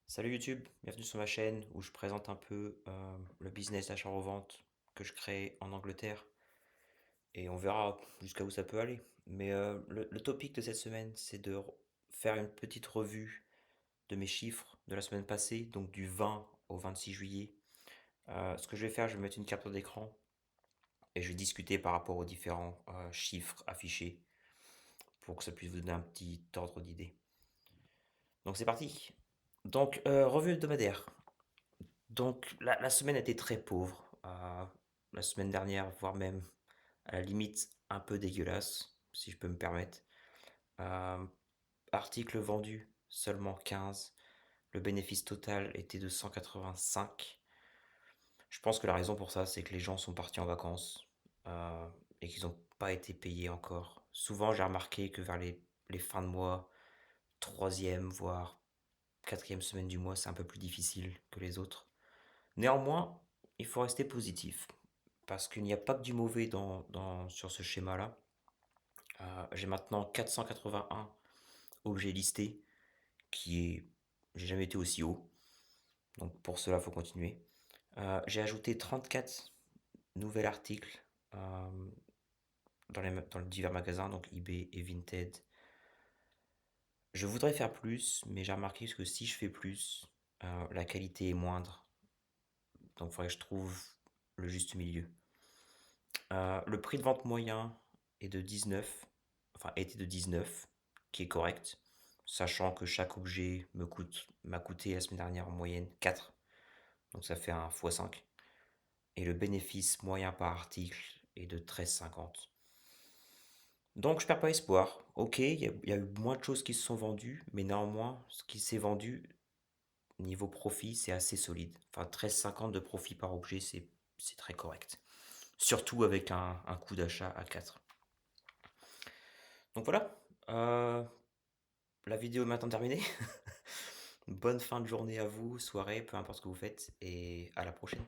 Salut YouTube, bienvenue sur ma chaîne où je présente un peu le business d'achat-revente que je crée en Angleterre et on verra jusqu'à où ça peut aller. Mais le topic de cette semaine, c'est de faire une petite revue de mes chiffres de la semaine passée, donc du 20 au 26 juillet. Ce que je vais faire, je vais mettre une capture d'écran et je vais discuter par rapport aux différents chiffres affichés pour que ça puisse vous donner un petit ordre d'idée. Donc c'est parti. Donc revue hebdomadaire. Donc la semaine a été très pauvre. La semaine dernière, voire même à la limite un peu dégueulasse, si je peux me permettre. Euh, Articles vendus, seulement 15. Le bénéfice total était de 185. Je pense que la raison pour ça, c'est que les gens sont partis en vacances et qu'ils n'ont pas été payés encore. Souvent, j'ai remarqué que vers les fins de mois, troisième, voire quatrième semaine du mois, c'est un peu plus difficile que les autres. Néanmoins, il faut rester positif, parce qu'il n'y a pas que du mauvais sur ce schéma-là. J'ai maintenant 481 objets listés, qui est... J'ai jamais été aussi haut, donc pour cela, il faut continuer. J'ai ajouté 34 nouveaux articles dans les divers magasins, donc eBay et Vinted. Je voudrais faire plus, mais j'ai remarqué que si je fais plus, la qualité est moindre. Donc il faudrait que je trouve le juste milieu. Le prix de vente moyen est de 19, enfin était de 19, qui est correct, sachant que chaque objet m'a coûté la semaine dernière en moyenne 4, donc ça fait un x5. Et le bénéfice moyen par article est de 13,50. Donc je perds pas espoir. Ok, il y a eu moins de choses qui se sont vendues, mais néanmoins, ce qui s'est vendu, niveau profit, c'est assez solide. Enfin, 13,50 de profit par objet, c'est très correct. Surtout avec un coût d'achat à 4. Donc voilà, la vidéo est maintenant terminée. Bonne fin de journée à vous, soirée, peu importe ce que vous faites, et à la prochaine.